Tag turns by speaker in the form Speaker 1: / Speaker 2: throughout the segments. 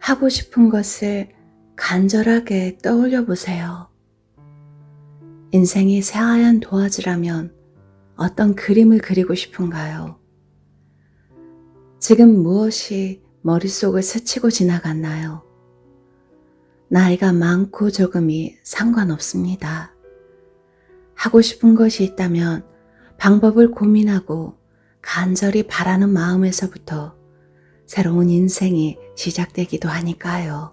Speaker 1: 하고 싶은 것을 간절하게 떠올려 보세요. 인생이 새하얀 도화지라면 어떤 그림을 그리고 싶은가요? 지금 무엇이 머릿속을 스치고 지나갔나요? 나이가 많고 적음이 상관없습니다. 하고 싶은 것이 있다면 방법을 고민하고 간절히 바라는 마음에서부터 새로운 인생이 시작되기도 하니까요.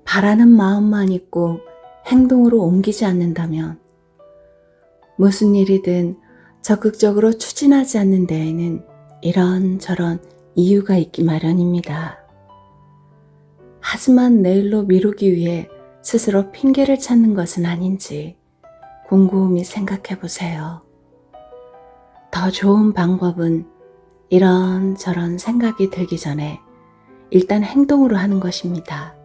Speaker 1: 바라는 마음만 있고 행동으로 옮기지 않는다면 무슨 일이든 적극적으로 추진하지 않는 데에는 이런저런 이유가 있기 마련입니다. 하지만 내일로 미루기 위해 스스로 핑계를 찾는 것은 아닌지 곰곰이 생각해 보세요. 더 좋은 방법은 이런저런 생각이 들기 전에 일단 행동으로 하는 것입니다.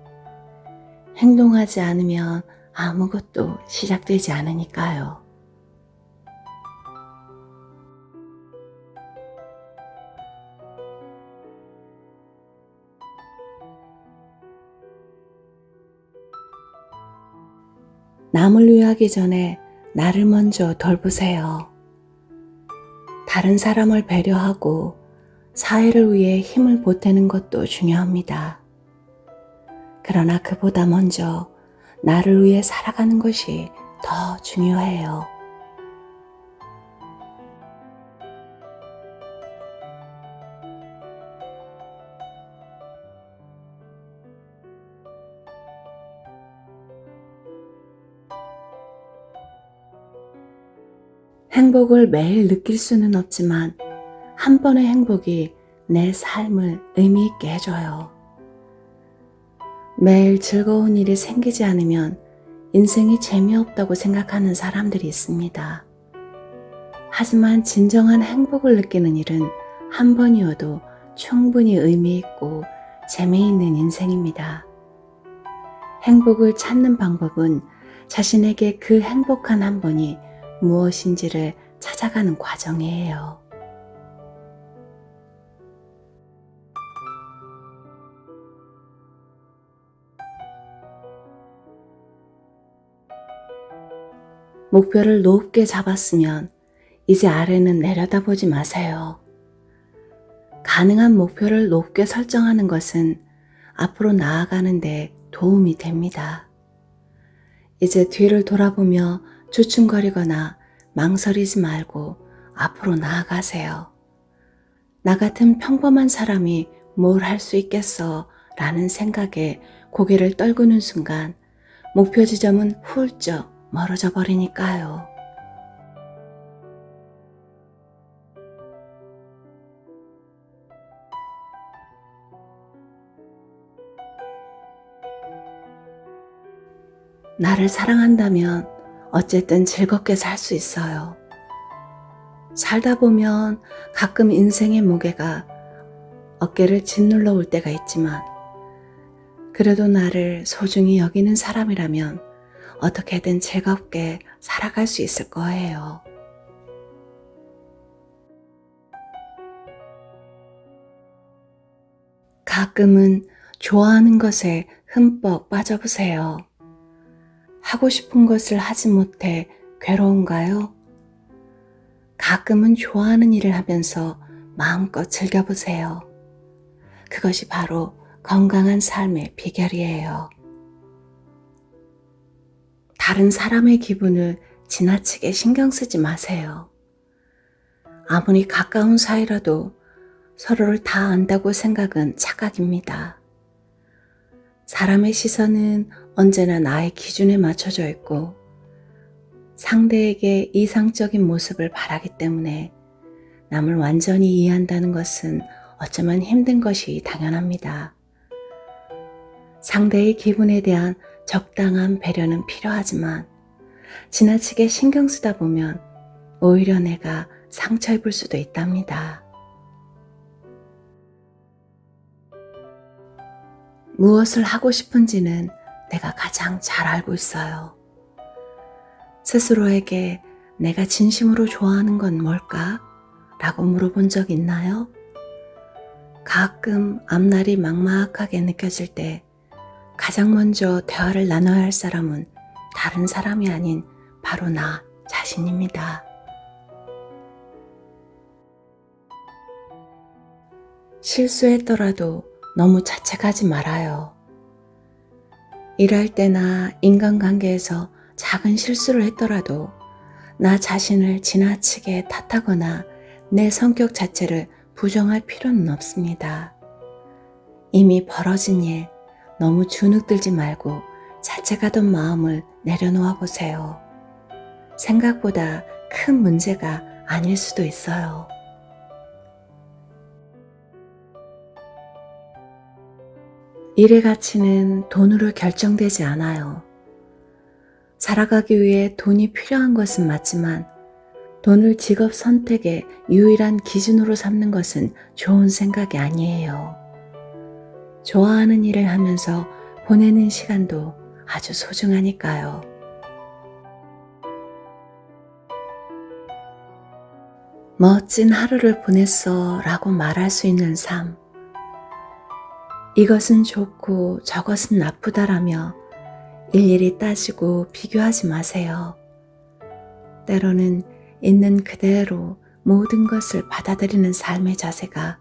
Speaker 1: 행동하지 않으면 아무것도 시작되지 않으니까요. 남을 위하기 전에 나를 먼저 돌보세요. 다른 사람을 배려하고 사회를 위해 힘을 보태는 것도 중요합니다. 그러나 그보다 먼저 나를 위해 살아가는 것이 더 중요해요. 행복을 매일 느낄 수는 없지만 한 번의 행복이 내 삶을 의미 있게 해줘요. 매일 즐거운 일이 생기지 않으면 인생이 재미없다고 생각하는 사람들이 있습니다. 하지만 진정한 행복을 느끼는 일은 한 번이어도 충분히 의미 있고 재미있는 인생입니다. 행복을 찾는 방법은 자신에게 그 행복한 한 번이 무엇인지를 찾아가는 과정이에요. 목표를 높게 잡았으면 이제 아래는 내려다보지 마세요. 가능한 목표를 높게 설정하는 것은 앞으로 나아가는 데 도움이 됩니다. 이제 뒤를 돌아보며 주춤거리거나 망설이지 말고 앞으로 나아가세요. 나 같은 평범한 사람이 뭘 할 수 있겠어 라는 생각에 고개를 떨구는 순간 목표 지점은 훌쩍 멀어져 버리니까요. 나를 사랑한다면 어쨌든 즐겁게 살 수 있어요. 살다 보면 가끔 인생의 무게가 어깨를 짓눌러 올 때가 있지만 그래도 나를 소중히 여기는 사람이라면 어떻게든 즐겁게 살아갈 수 있을 거예요. 가끔은 좋아하는 것에 흠뻑 빠져보세요. 하고 싶은 것을 하지 못해 괴로운가요? 가끔은 좋아하는 일을 하면서 마음껏 즐겨보세요. 그것이 바로 건강한 삶의 비결이에요. 다른 사람의 기분을 지나치게 신경 쓰지 마세요. 아무리 가까운 사이라도 서로를 다 안다고 생각은 착각입니다. 사람의 시선은 언제나 나의 기준에 맞춰져 있고 상대에게 이상적인 모습을 바라기 때문에 남을 완전히 이해한다는 것은 어쩌면 힘든 것이 당연합니다. 상대의 기분에 대한 적당한 배려는 필요하지만 지나치게 신경 쓰다 보면 오히려 내가 상처 입을 수도 있답니다. 무엇을 하고 싶은지는 내가 가장 잘 알고 있어요. 스스로에게 내가 진심으로 좋아하는 건 뭘까? 라고 물어본 적 있나요? 가끔 앞날이 막막하게 느껴질 때 가장 먼저 대화를 나눠야 할 사람은 다른 사람이 아닌 바로 나 자신입니다. 실수했더라도 너무 자책하지 말아요. 일할 때나 인간관계에서 작은 실수를 했더라도 나 자신을 지나치게 탓하거나 내 성격 자체를 부정할 필요는 없습니다. 이미 벌어진 일 너무 주눅들지 말고 자책하던 마음을 내려놓아 보세요. 생각보다 큰 문제가 아닐 수도 있어요. 일의 가치는 돈으로 결정되지 않아요. 살아가기 위해 돈이 필요한 것은 맞지만 돈을 직업 선택의 유일한 기준으로 삼는 것은 좋은 생각이 아니에요. 좋아하는 일을 하면서 보내는 시간도 아주 소중하니까요. 멋진 하루를 보냈어 라고 말할 수 있는 삶. 이것은 좋고 저것은 나쁘다라며 일일이 따지고 비교하지 마세요. 때로는 있는 그대로 모든 것을 받아들이는 삶의 자세가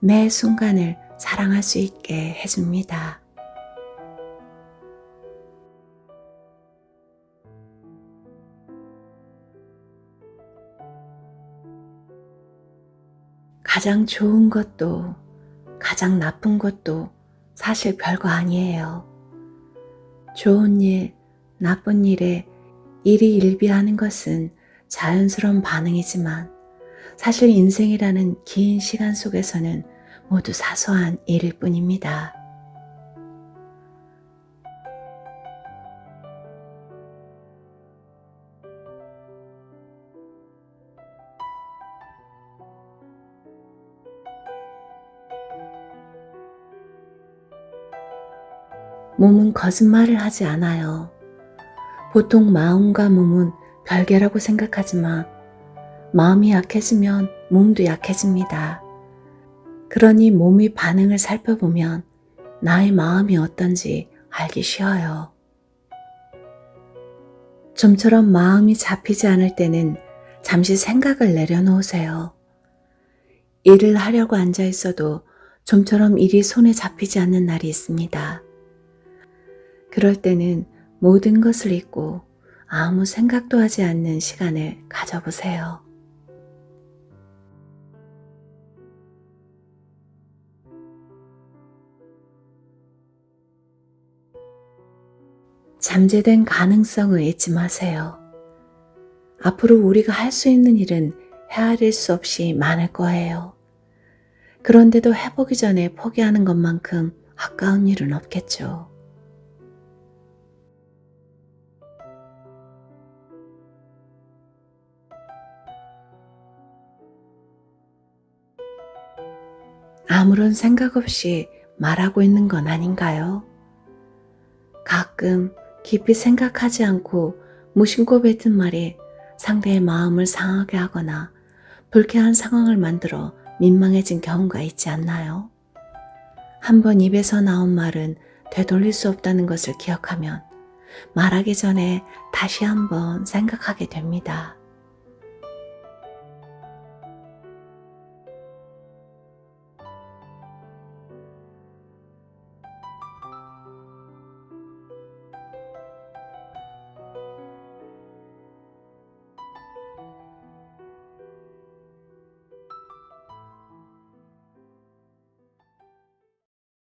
Speaker 1: 매 순간을 사랑할 수 있게 해줍니다. 가장 좋은 것도 가장 나쁜 것도 사실 별거 아니에요. 좋은 일, 나쁜 일에 일희일비하는 것은 자연스러운 반응이지만 사실 인생이라는 긴 시간 속에서는 모두 사소한 일일 뿐입니다. 몸은 거짓말을 하지 않아요. 보통 마음과 몸은 별개라고 생각하지만 마음이 약해지면 몸도 약해집니다. 그러니 몸의 반응을 살펴보면 나의 마음이 어떤지 알기 쉬워요. 좀처럼 마음이 잡히지 않을 때는 잠시 생각을 내려놓으세요. 일을 하려고 앉아 있어도 좀처럼 일이 손에 잡히지 않는 날이 있습니다. 그럴 때는 모든 것을 잊고 아무 생각도 하지 않는 시간을 가져보세요. 잠재된 가능성을 잊지 마세요. 앞으로 우리가 할 수 있는 일은 헤아릴 수 없이 많을 거예요. 그런데도 해보기 전에 포기하는 것만큼 아까운 일은 없겠죠. 아무런 생각 없이 말하고 있는 건 아닌가요? 가끔 깊이 생각하지 않고 무심코 뱉은 말이 상대의 마음을 상하게 하거나 불쾌한 상황을 만들어 민망해진 경우가 있지 않나요? 한번 입에서 나온 말은 되돌릴 수 없다는 것을 기억하면 말하기 전에 다시 한번 생각하게 됩니다.